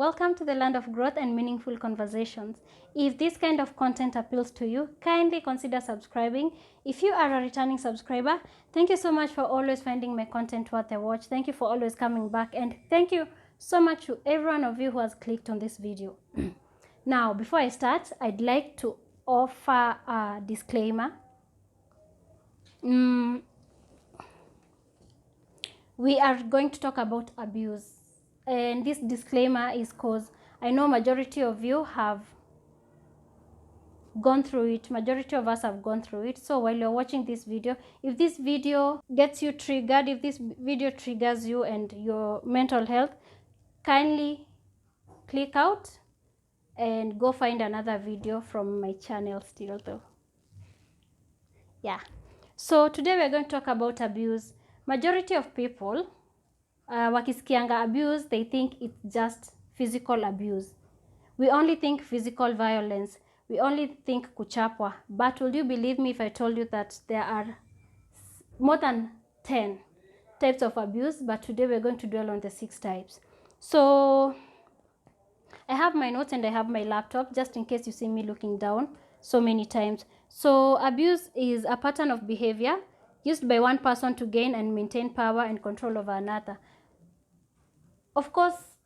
welcome to the land of growth and meaningful conversations. If this kind of content appeals to you, kindly consider subscribing. If you are a returning subscriber, thank you so much for always finding my content worth a watch. Thank you for always coming back, and thank you so much to every one of you who has clicked on this video. Now, before I start, I'd like to offer a disclaimer. We are going to talk about abuse, and this disclaimer is because I know majority of you have gone through it. Majority of us have gone through it. So while you're watching this video, if this video gets you triggered, if this video triggers you and your mental health, kindly click out and go find another video from my channel still though. Yeah, so today we're going to talk about abuse. Majority of people wakisikianga abuse, they think it's just physical abuse. We only think physical violence. We only think kuchapwa. But will you believe me if I told you that there are more than 10 types of abuse? But today we're going to dwell on the 6 types. So I have my notes and I have my laptop just in case you see me looking down so many times. So abuse is a pattern of behavior used by one person to gain and maintain power and control over another. Of course,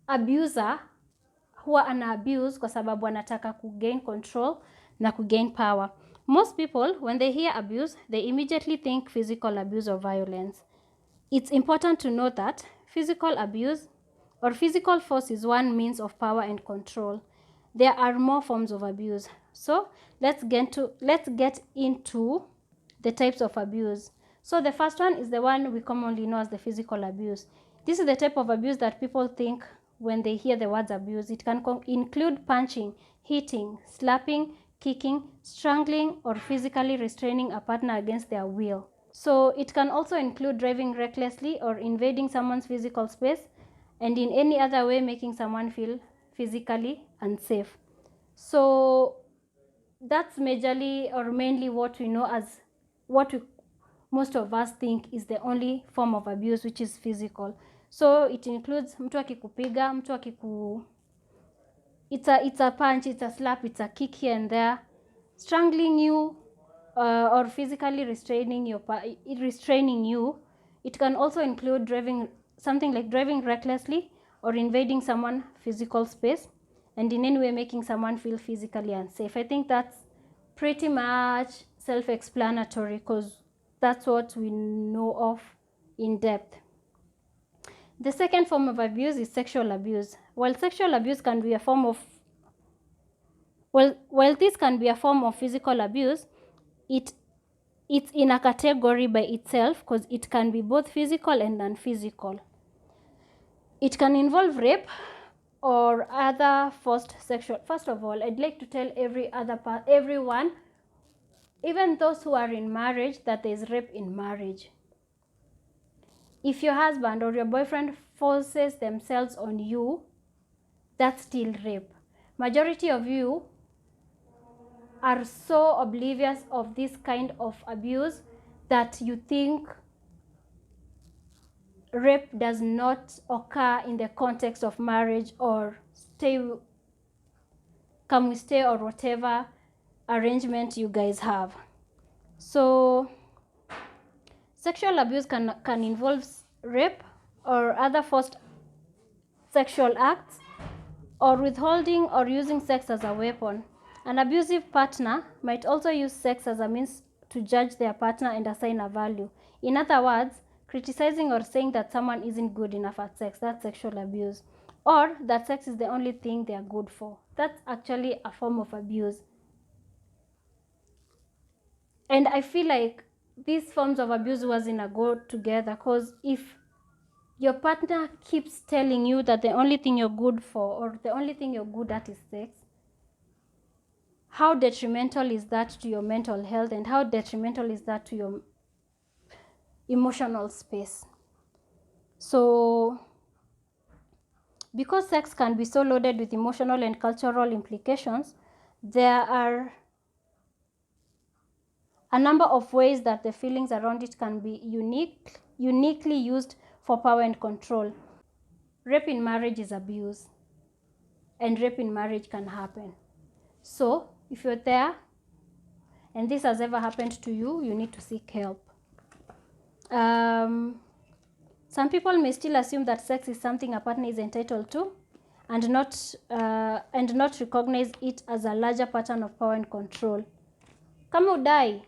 abuser huwa ana abuse kwa sababu anataka kugain control na kugain power. Most people, when they hear abuse, they immediately think physical abuse or violence. It's important to note that physical abuse or physical force is one means of power and control. There are more forms of abuse. So let's get into the types of abuse. So the first one is the one we commonly know as the physical abuse. This is the type of abuse that people think when they hear the words abuse. It can include punching, hitting, slapping, kicking, strangling, or physically restraining a partner against their will. So it can also include driving recklessly or invading someone's physical space, and in any other way making someone feel physically unsafe. So that's majorly or mainly what we know as most of us think is the only form of abuse, which is physical. So it includes mtu akikupiga, mtu akiku it's a punch, it's a slap, it's a kick here and there, strangling you or physically restraining you. It can also include something like driving recklessly or invading someone's physical space, and in any way making someone feel physically unsafe. I think that's pretty much self-explanatory because that's what we know of in depth. The second form of abuse is sexual abuse. While sexual abuse can be a form of while this can be a form of physical abuse, it's in a category by itself because it can be both physical and non-physical. It can involve rape or other forced sexual. First of all, I'd like to tell everyone, even those who are in marriage, that there is rape in marriage. If your husband or your boyfriend forces themselves on you, that's still rape. Majority of you are so oblivious of this kind of abuse that you think rape does not occur in the context of marriage or come we stay or whatever arrangement you guys have. So sexual abuse can involve rape or other forced sexual acts, or withholding or using sex as a weapon. An abusive partner might also use sex as a means to judge their partner and assign a value. In other words, criticizing or saying that someone isn't good enough at sex, that's sexual abuse. Or that sex is the only thing they are good for. That's actually a form of abuse. And I feel like these forms of abuse was in a go together, because if your partner keeps telling you that the only thing you're good for or the only thing you're good at is sex, how detrimental is that to your mental health, and how detrimental is that to your emotional space? So because sex can be so loaded with emotional and cultural implications, there are a number of ways that the feelings around it can be uniquely used for power and control. Rape in marriage is abuse. and rape in marriage can happen. So if you're there and this has ever happened to you, you need to seek help. Some people may still assume that sex is something a partner is entitled to, and not recognize it as a larger pattern of power and control. Kama udai.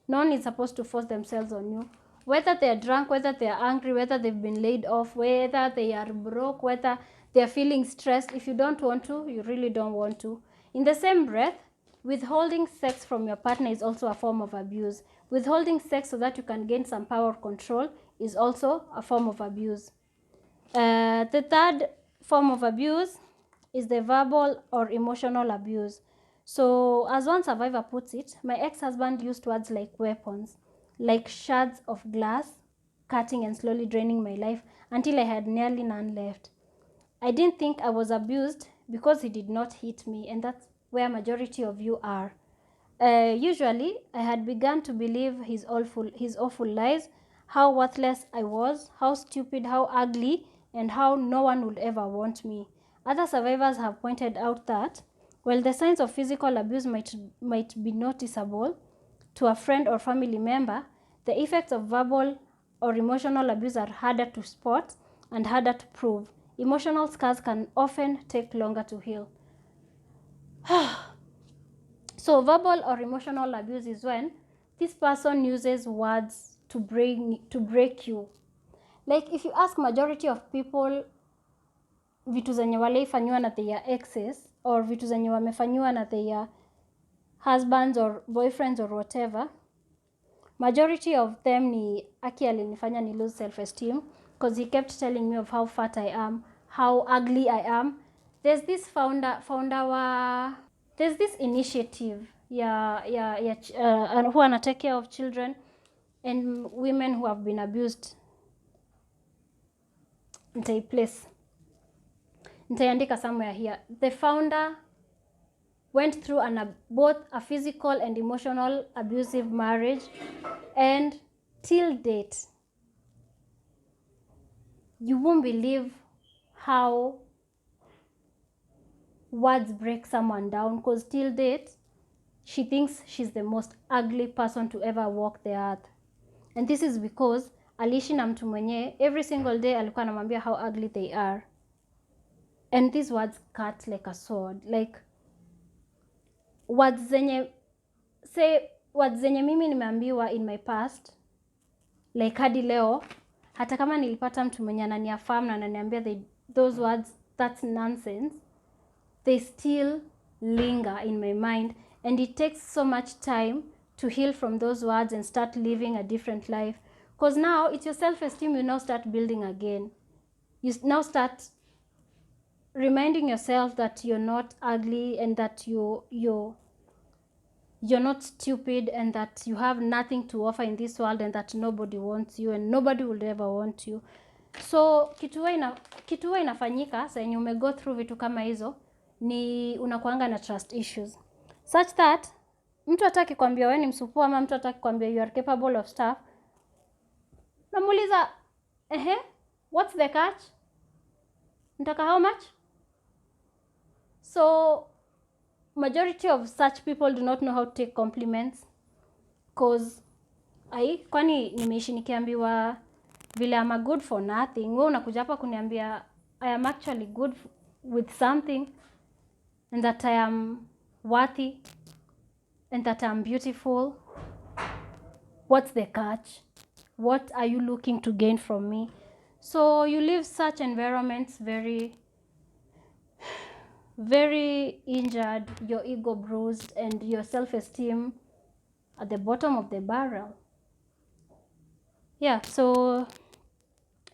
No one is supposed to force themselves on you. Whether they are drunk, whether they are angry, whether they've been laid off, whether they are broke, whether they are feeling stressed. If you don't want to, you really don't want to. In the same breath, withholding sex from your partner is also a form of abuse. Withholding sex so that you can gain some power or control is also a form of abuse. The third form of abuse is the verbal or emotional abuse. So as one survivor puts it, my ex-husband used words like weapons, like shards of glass, cutting and slowly draining my life until I had nearly none left. I didn't think I was abused because he did not hit me, and that's where majority of you are. Usually, I had begun to believe his awful lies, how worthless I was, how stupid, how ugly, and how no one would ever want me. Other survivors have pointed out that while the signs of physical abuse might be noticeable to a friend or family member, the effects of verbal or emotional abuse are harder to spot and harder to prove. Emotional scars can often take longer to heal. So verbal or emotional abuse is when this person uses words to break you. Like if you ask majority of people vitu zenye walifanyiwa na their exes or vitu zenye wamefanyiwa na their husbands or boyfriends or whatever, majority of them ni aki alinifanya ni lose self-esteem because he kept telling me of how fat I am, how ugly I am. There's this there's this initiative who ana take care of children and women who have been abused. Nitaiandika somewhere here. The founder went through both a physical and emotional abusive marriage, and till date, you won't believe how words break someone down, because till date, she thinks she's the most ugly person to ever walk the earth. And this is because aliishi na mtu mwenye every single day alikuwa anamwambia how ugly they are. And these words cut like a sword. Like words zenye mimi nimeambiwa in my past, like hadi leo, hata kama nilipata mtu mwenye ananiaffirm na ananiambia those words, that's nonsense, they still linger in my mind, and it takes so much time to heal from those words and start living a different life. Because now it's your self-esteem you now start building again. You now start reminding yourself that you're not ugly and that you're not stupid and that you have nothing to offer in this world and that nobody wants you and nobody will ever want you. So kitu huwa inafanyika saa yenye umego through vitu kama hizo ni unakuanga na trust issues such that mtu hataki kuambia wewe ni msupu ama mtu hataki kuambia you are capable of stuff. Namuuliza what's the catch? Nataka how much? So majority of such people do not know how to take compliments, cause kwani nimeishi nikiambiwa vile I'm a good for nothing. Wewe unakuja hapa kuniambia I am actually good with something and that I am worthy and that I'm beautiful. What's the catch? What are you looking to gain from me? So you leave such environments very, very injured, your ego bruised, and your self-esteem at the bottom of the barrel. Yeah, so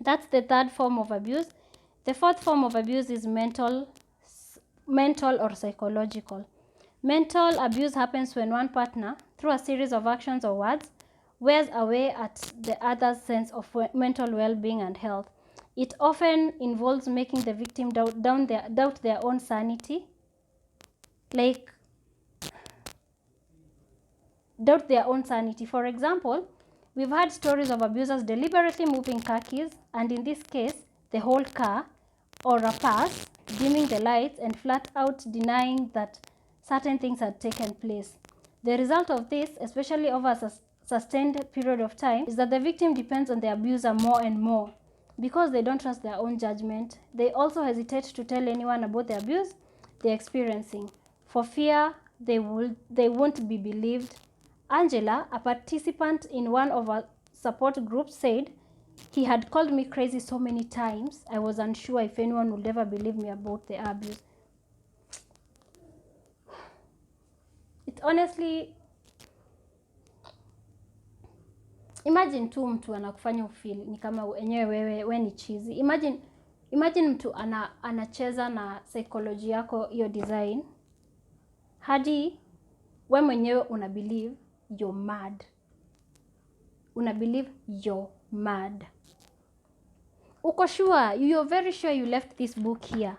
that's the third form of abuse. The fourth form of abuse is mental or psychological. Mental abuse happens when one partner, through a series of actions or words, wears away at the other's sense of mental well-being and health. It often involves making the victim doubt their own sanity, like doubt their own sanity. For example, we've had stories of abusers deliberately moving car keys, and in this case, the whole car, or a pass, dimming the lights and flat out denying that certain things had taken place. The result of this, especially over a sustained period of time, is that the victim depends on the abuser more and more. Because they don't trust their own judgment, they also hesitate to tell anyone about the abuse they're experiencing, for fear they won't be believed. Angela, a participant in one of our support groups, said, "He had called me crazy so many times, I was unsure if anyone would ever believe me about the abuse." It honestly, imagine tu mtu anakufanya ufeel ni kama enyewe wewe ni cheesy. Imagine mtu anacheza na psychology yako hiyo design hadi we mwenyewe unabelieve you're mad. Unabelieve you're mad. Uko sure, you're very sure you left this book here.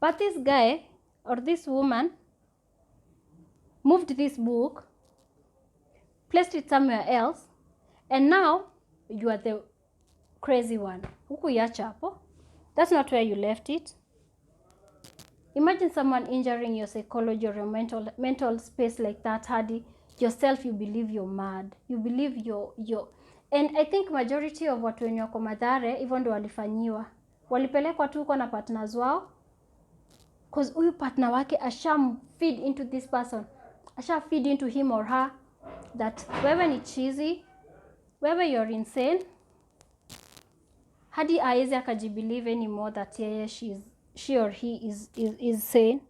But this guy or this woman moved this book, placed it somewhere else, and now you are the crazy one. Hukuiacha hapo. That's not where you left it. Imagine someone injuring your psychology or your mental space like that, hadi yourself you believe you're mad. You believe you're and I think majority of watu wenye wako Mathare hivyo ndio walifanyiwa. Walipelekwa tu na partners wao, cause huyu partner wake feed into this person. Feed into him or her that wewe ni cheesy, wewe you're insane. Hadi aeze akajibelieve anymore that yeye she or he is sane.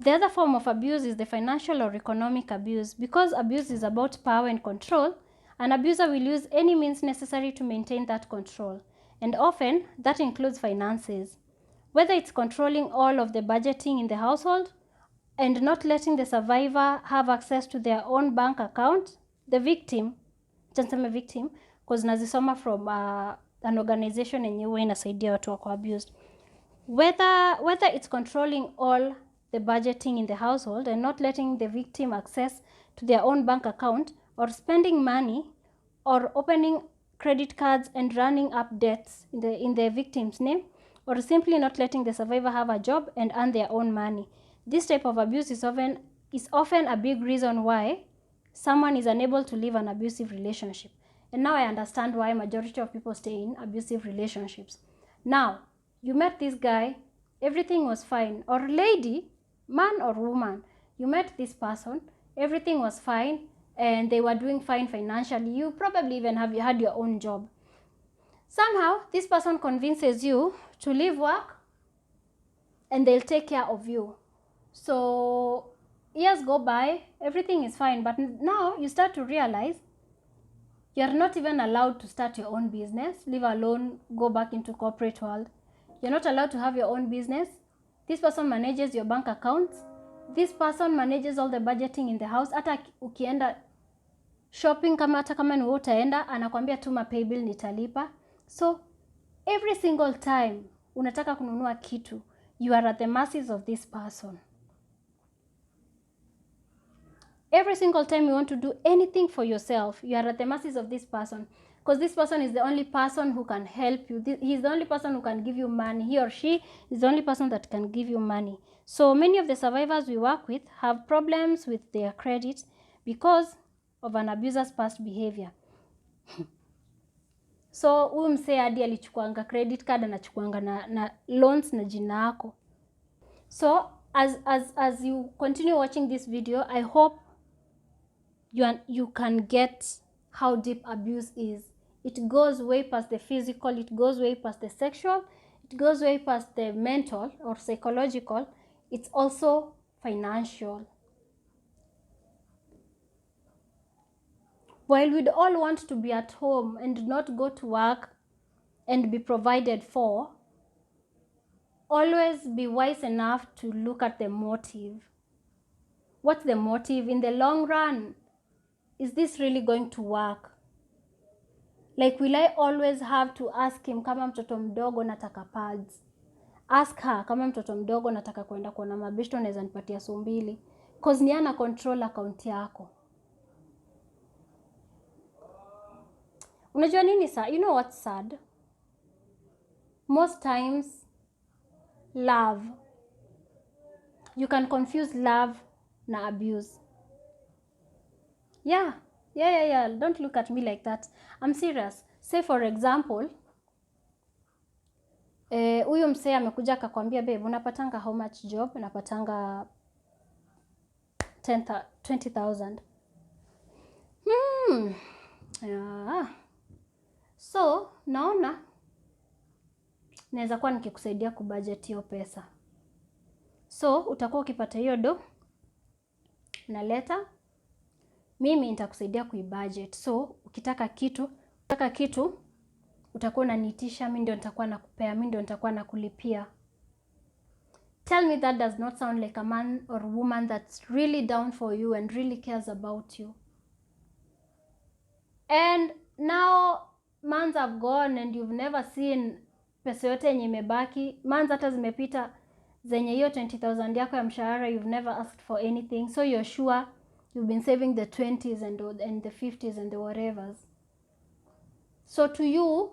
The other form of abuse is the financial or economic abuse. Because abuse is about power and control, an abuser will use any means necessary to maintain that control. And often, that includes finances. Whether it's controlling all of the budgeting in the household and not letting the survivor have access to their own bank account, the victim, because nazisoma from an organization yenyewe inasaidia watu wako abused. Whether it's controlling all the budgeting in the household and not letting the victim access to their own bank account, or spending money or opening credit cards and running up debts in the victim's name, or simply not letting the survivor have a job and earn their own money. This type of abuse is often a big reason why someone is unable to live an abusive relationship. And now I understand why majority of people stay in abusive relationships. Now, you met this guy, everything was fine. Or lady, man or woman, you met this person, everything was fine, and they were doing fine financially. You probably even had your own job. Somehow, this person convinces you to leave work and they'll take care of you. So years go by, everything is fine, but now you start to realize you're not even allowed to start your own business, leave alone go back into corporate world. You're not allowed to have your own business. This person manages your bank accounts. This person manages all the budgeting in the house. Hata ukienda shopping, hata kama ni wewe utaenda, anakuambia tuma pay bill nitalipa. So every single time unataka kununua kitu, you are at the mercies of this person. Every single time you want to do anything for yourself, you are at the mercies of this person. Because this person is the only person who can help you. He's the only person who can give you money. He or she is the only person that can give you money. So many of the survivors we work with have problems with their credit because of an abuser's past behavior. So huyu msee hadi alichukuanga credit card, anachukuanga na loans na jina yako. So as you continue watching this video, I hope you can get how deep abuse is. It goes way past the physical, it goes way past the sexual, it goes way past the mental or psychological. It's also financial. While we'd all want to be at home and not go to work and be provided for, always be wise enough to look at the motive. What's the motive? In the long run, is this really going to work? Like, will I always have to ask him kama mtoto mdogo nataka pads? Ask her kama mtoto mdogo nataka kwenda kuona mabeshto naweza nipatia $2. Cause ni ana control account yako. Unajua nini sa? You know what's sad? Most times love. You can confuse love na abuse. Yeah. Don't look at me like that. I'm serious. Say for example, huyu msee amekuja akakwambia, babe, unapatanga how much job? Unapatanga 20,000. Yeah. So naona naweza kuwa nikikusaidia kubudget hiyo pesa. So utakuwa ukipata hiyo do, naleta, mimi nitakusaidia kuibudget. So ukitaka kitu utakuwa unaniitisha, mimi ndio nitakuwa nakupea, mimi ndio nitakuwa nakulipia. Tell me that does not sound like a man or woman that's really down for you and really cares about you. And now months have gone and you've never seen pesa yote yenye imebaki. Months hata zimepita zenye hiyo 20,000 yako ya mshahara, you've never asked for anything. So you're sure you've been saving the 20s and the 50s and the whatevers. So to you,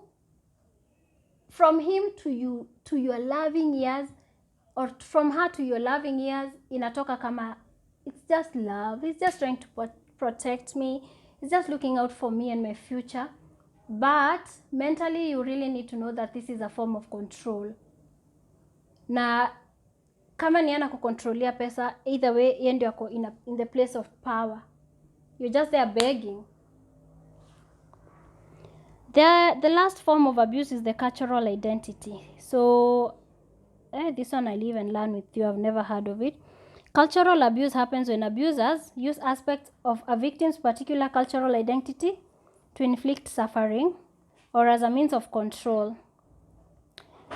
from him to your loving years, or from her to your loving years, inatoka kama it's just love. It's just trying to protect me. It's just looking out for me and my future. But mentally, you really need to know that this is a form of control. Na kama ni ana kukontrolia pesa, either way, yeye ndio ako in the place of power. You're just there begging. The last form of abuse is the cultural identity. So this one I'll even learn with you. I've never heard of it. Cultural abuse happens when abusers use aspects of a victim's particular cultural identity to inflict suffering or as a means of control.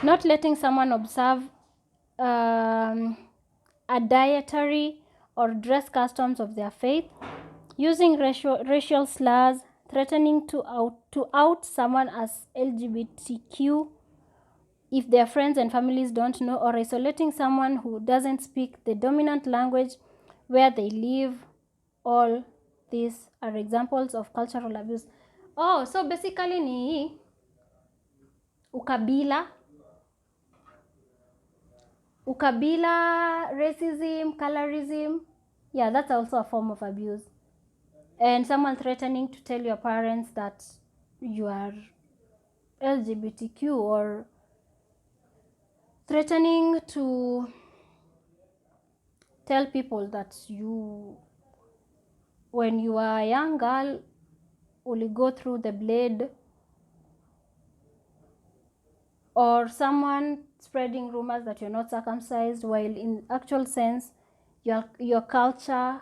Not letting someone observe a dietary or dress customs of their faith, using racial slurs, threatening to out someone as LGBTQ if their friends and families don't know, or isolating someone who doesn't speak the dominant language where they live. All these are examples of cultural abuse. Oh, so basically ni ukabila, racism, colorism. Yeah, that's also a form of abuse. And someone threatening to tell your parents that you are LGBTQ, or threatening to tell people that you, when you are a young girl, will go through the blade, or someone spreading rumors that you're not circumcised, while in actual sense your culture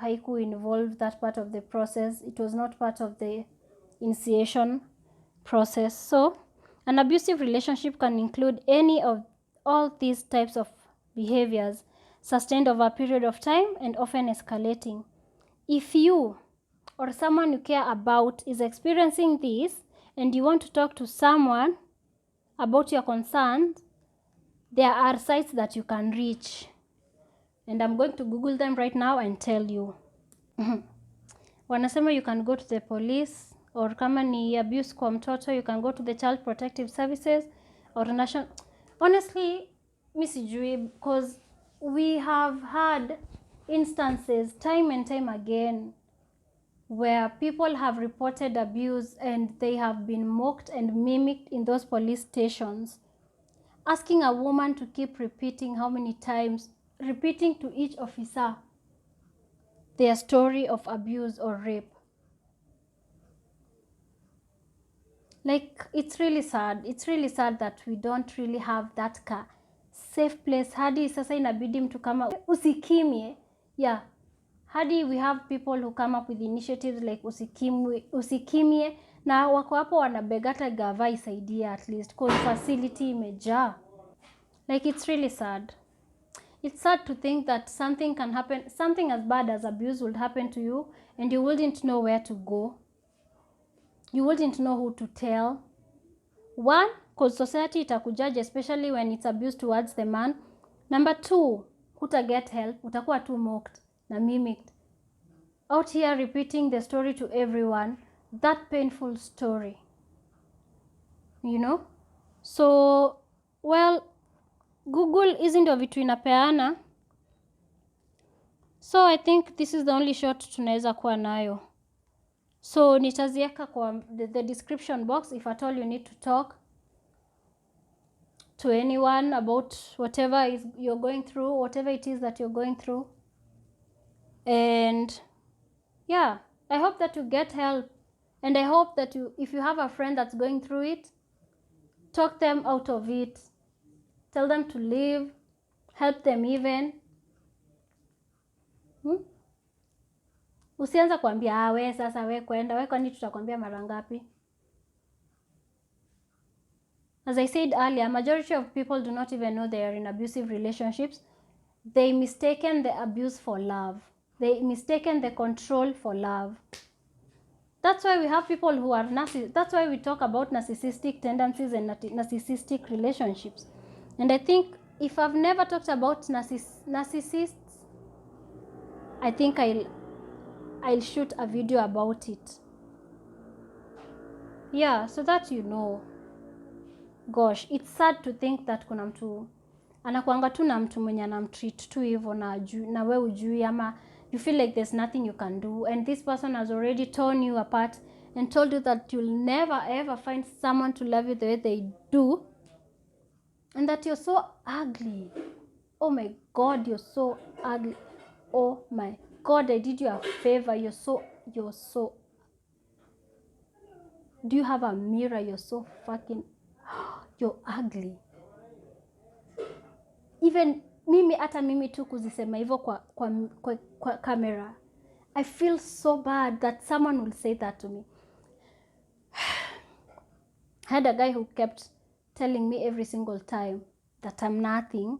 haiku involved that part of the process. It was not part of the initiation process. So an abusive relationship can include any of all these types of behaviors, sustained over a period of time and often escalating. If you or someone you care about is experiencing this and you want to talk to someone about your concerns, there are sites that you can reach. And I'm going to Google them right now and tell you. Wanasema you can go to the police, or kama ni abuse kwa mtoto, you can go to the Child Protective Services or national. Honestly, mi sijui, because we have had instances time and time again where people have reported abuse and they have been mocked and mimicked in those police stations. Asking a woman to keep repeating how many times, repeating to each officer their story of abuse or rape. Like, it's really sad. It's really sad that we don't really have that safe place. Hadi sasa inabidi mtu kama usikimie. Yeah. Hadi we have people who come up with initiatives like usikimie, na wako hapo wanabegata gava isaidia at least, cause facility imejaa. Like, it's really sad. It's sad to think that something can happen, something as bad as abuse will happen to you and you wouldn't know where to go. You wouldn't know who to tell. One, because society itakujudge, especially when it's abuse towards the man. Number two, hutaget help, utakuwa too mocked na mimicked. Out here repeating the story to everyone, that painful story. You know? So, well, Google hizi ndio vitu inapeana. So I think this is the only shot tunaweza kuwa nayo. So nitaziweka kwa the description box if at all you need to talk to anyone about whatever you're going through, whatever it is that you're going through. And yeah, I hope that you get help. And I hope that if you have a friend that's going through it, talk them out of it. Tell them to leave. Help them even. Usianza kuambia we sasa we kwenda, we kwani tutakwambia mara ngapi? As I said earlier, majority of people do not even know they are in abusive relationships. They mistaken the abuse for love. They mistaken the control for love. That's why we have people who are that's why we talk about narcissistic tendencies and narcissistic relationships. And I think if I've never talked about narcissists, I think I'll shoot a video about it. Yeah, so that you know. Gosh, it's sad to think that kuna mtu anakuanga tu na mtu mwenye anamtreat tu hivyo na we ujui, ama you feel like there's nothing you can do, and this person has already torn you apart and told you that you'll never ever find someone to love you the way they do, and that you're so ugly. Oh my God, you're so ugly. Oh my God, I did you a favor. You're so do you have a mirror? You're so fucking you're ugly. Even mimi, hata mimi tu kuzisema hivyo kwa camera, I feel so bad that someone will say that to me. I had a guy who kept telling me every single time that I'm nothing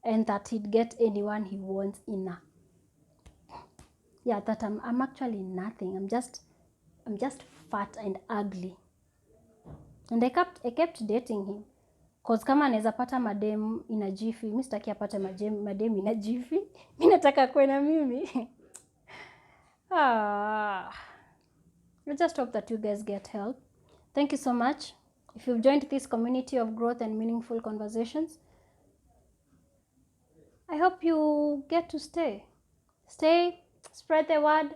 and that he'd get anyone he wants in a... Yeah, that I'm actually nothing. I'm just fat and ugly. And I kept dating him. Cause kama anaweza pata madem ina jifi, mimi sitaki apate madem ina jifi. Mimi nataka kuwe na mimi. I just hope that you guys get help. Thank you so much. If you've joined this community of growth and meaningful conversations, I hope you get to stay. Stay, spread the word.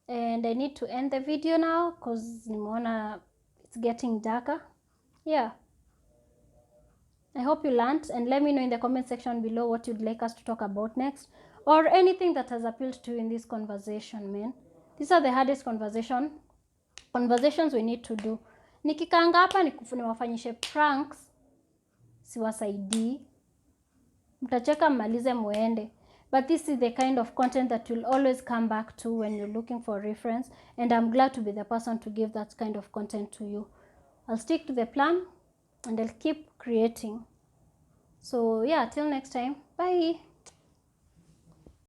And I need to end the video now because nimeona it's getting darker. Yeah. I hope you learned, and let me know in the comment section below what you'd like us to talk about next, or anything that has appealed to you in this conversation, man. These are the hardest conversations we need to do. Nikikanga hapa niwafanyishe pranks, siwasaidii. Mtacheka mmalize muende. But this is the kind of content that you'll always come back to when you're looking for reference, and I'm glad to be the person to give that kind of content to you. I'll stick to the plan and I'll keep creating. So yeah, till next time, bye.